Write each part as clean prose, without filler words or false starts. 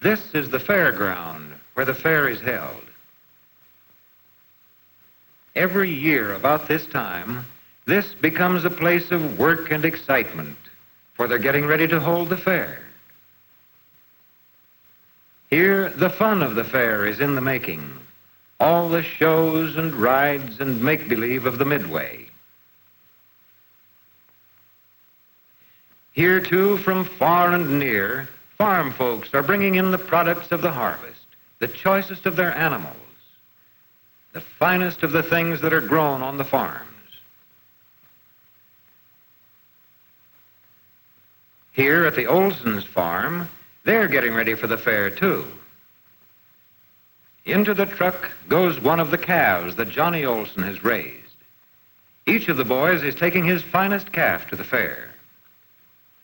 This is the Fairground, where the fair is held. Every year about this time, this becomes a place of work and excitement, for they're getting ready to hold the fair. Here, the fun of the fair is in the making. All the shows and rides and make-believe of the Midway. Here, too, from far and near, farm folks are bringing in the products of the harvest, the choicest of their animals, the finest of the things that are grown on the farms. Here at the Olsons' farm, they're getting ready for the fair, too. Into the truck goes one of the calves that Johnny Olson has raised. Each of the boys is taking his finest calf to the fair.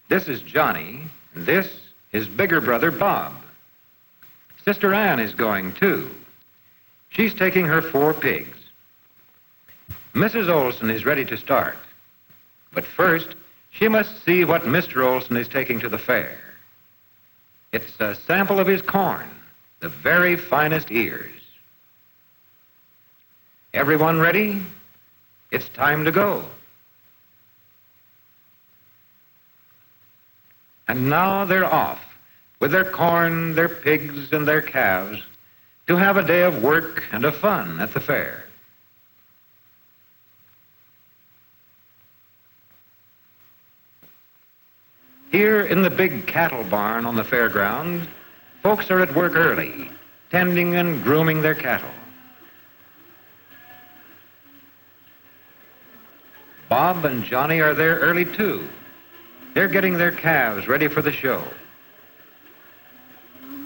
This is Johnny, and this his bigger brother, Bob. Sister Ann is going, too. She's taking her 4 pigs. Mrs. Olson is ready to start. But first, she must see what Mr. Olson is taking to the fair. It's a sample of his corn, the very finest ears. Everyone ready? It's time to go. And now they're off with their corn, their pigs, and their calves to have a day of work and of fun at the fair. Here in the big cattle barn on the fairground, folks are at work early, tending and grooming their cattle. Bob and Johnny are there early, too. They're getting their calves ready for the show.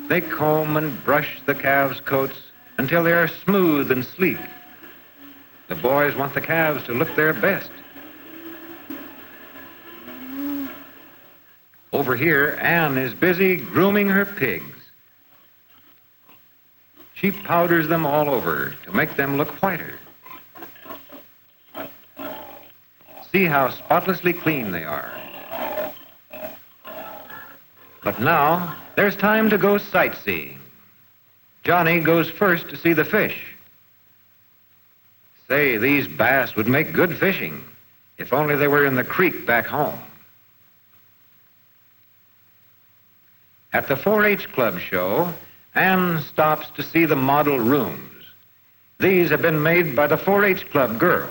They comb and brush the calves' coats until they are smooth and sleek. The boys want the calves to look their best. Over here, Ann is busy grooming her pigs. She powders them all over to make them look whiter. See how spotlessly clean they are. But now, there's time to go sightseeing. Johnny goes first to see the fish. Say, these bass would make good fishing, if only they were in the creek back home. At the 4-H Club show, Ann stops to see the model rooms. These have been made by the 4-H Club girls.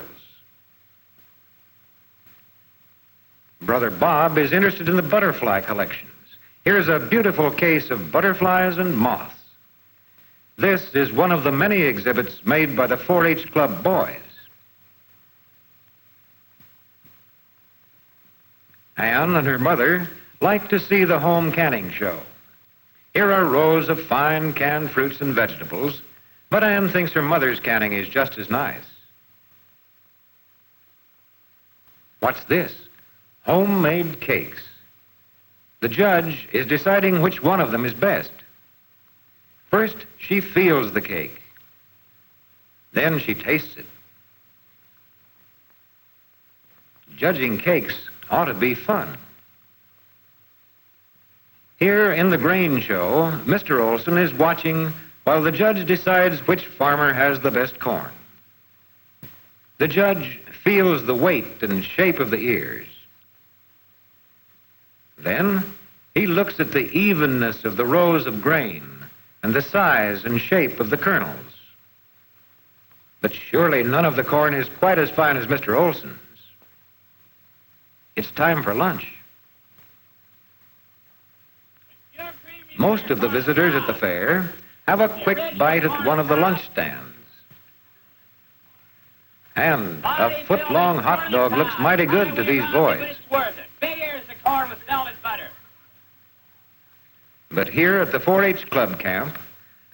Brother Bob is interested in the butterfly collections. Here's a beautiful case of butterflies and moths. This is one of the many exhibits made by the 4-H Club boys. Ann and her mother like to see the home canning show. Here are rows of fine canned fruits and vegetables, but Ann thinks her mother's canning is just as nice. What's this? Homemade cakes. The judge is deciding which one of them is best. First, she feels the cake. Then she tastes it. Judging cakes ought to be fun. Here in the grain show, Mr. Olson is watching while the judge decides which farmer has the best corn. The judge feels the weight and shape of the ears. Then he looks at the evenness of the rows of grain and the size and shape of the kernels. But surely none of the corn is quite as fine as Mr. Olson's. It's time for lunch. Most of the visitors at the fair have a quick bite at one of the lunch stands. And a foot-long hot dog looks mighty good to these boys. But here at the 4-H Club camp,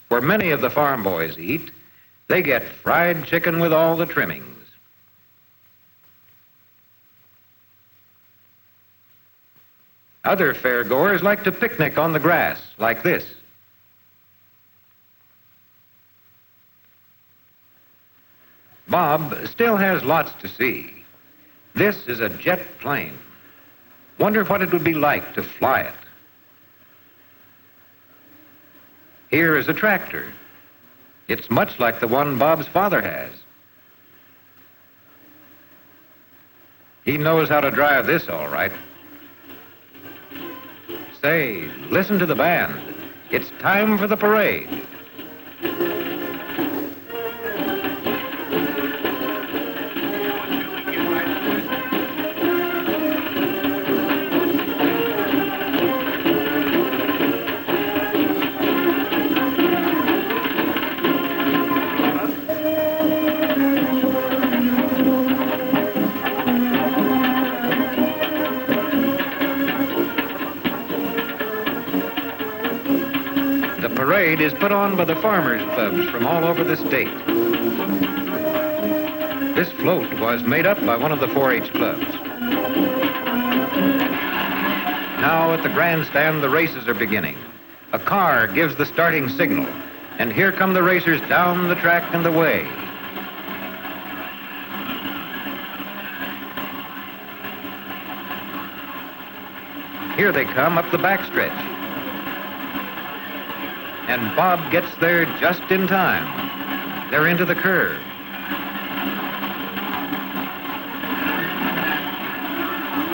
where many of the farm boys eat, they get fried chicken with all the trimmings. Other fairgoers like to picnic on the grass like this. Bob still has lots to see. This is a jet plane. Wonder what it would be like to fly it. Here is a tractor. It's much like the one Bob's father has. He knows how to drive this all right. Say, listen to the band. It's time for the parade. The parade is put on by the farmers' clubs from all over the state. This float was made up by one of the 4-H clubs. Now at the grandstand, the races are beginning. A car gives the starting signal, and here come the racers down the track and away. Here they come up the backstretch. And Bob gets there just in time. They're into the curve.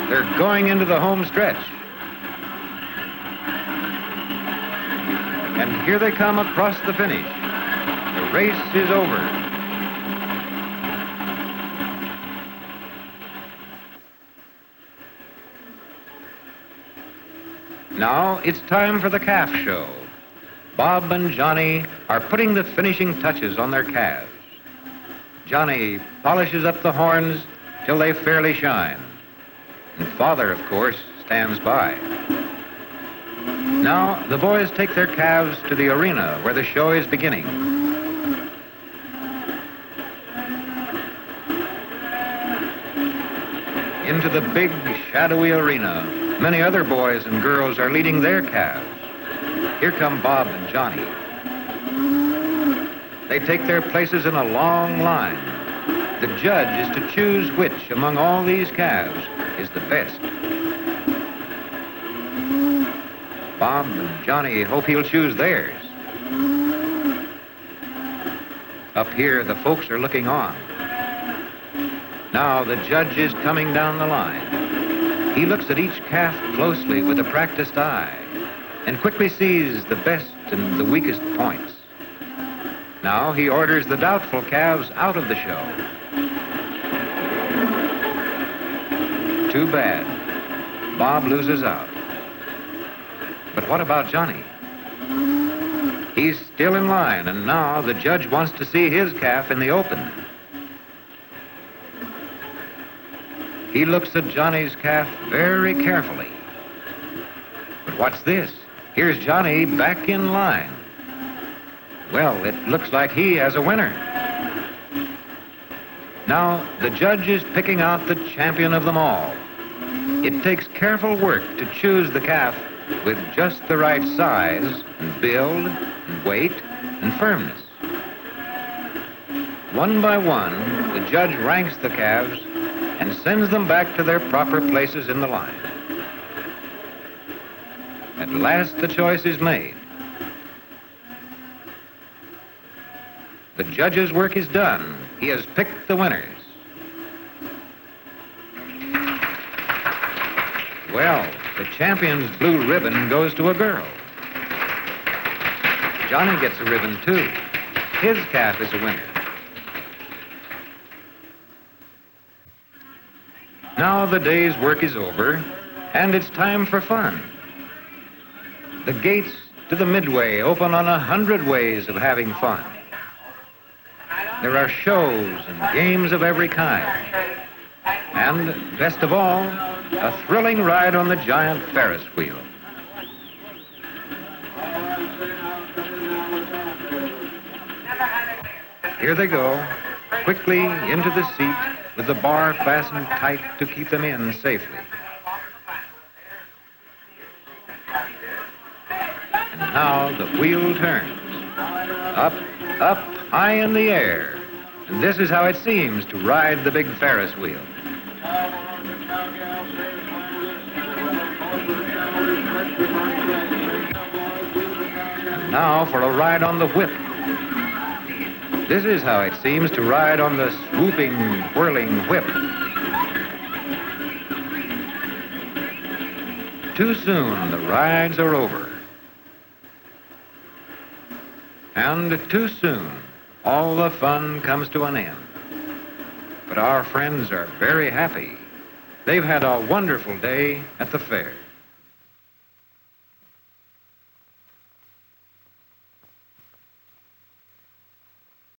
They're going into the home stretch. And here they come across the finish. The race is over. Now it's time for the calf show. Bob and Johnny are putting the finishing touches on their calves. Johnny polishes up the horns till they fairly shine. And Father, of course, stands by. Now the boys take their calves to the arena where the show is beginning. Into the big, shadowy arena, many other boys and girls are leading their calves. Here come Bob and Johnny. They take their places in a long line. The judge is to choose which among all these calves is the best. Bob and Johnny hope he'll choose theirs. Up here, the folks are looking on. Now the judge is coming down the line. He looks at each calf closely with a practiced eye and quickly sees the best and the weakest points. Now he orders the doubtful calves out of the show. Too bad. Bob loses out. But what about Johnny? He's still in line, and now the judge wants to see his calf in the open. He looks at Johnny's calf very carefully. But what's this? Here's Johnny back in line. Well, it looks like he has a winner. Now, the judge is picking out the champion of them all. It takes careful work to choose the calf with just the right size and build and weight and firmness. One by one, the judge ranks the calves and sends them back to their proper places in the line. At last, the choice is made. The judge's work is done. He has picked the winners. Well, the champion's blue ribbon goes to a girl. Johnny gets a ribbon, too. His calf is a winner. Now the day's work is over, and it's time for fun. The gates to the Midway open on 100 ways of having fun. There are shows and games of every kind. And, best of all, a thrilling ride on the giant Ferris wheel. Here they go, quickly into the seat with the bar fastened tight to keep them in safely. And now the wheel turns. Up, up, high in the air. And this is how it seems to ride the big Ferris wheel. And Now for a ride on the whip. This is how it seems to ride on the swooping, whirling whip. Too soon the rides are over. And too soon all the fun comes to an end. But our friends are very happy. They've had a wonderful day at the fair.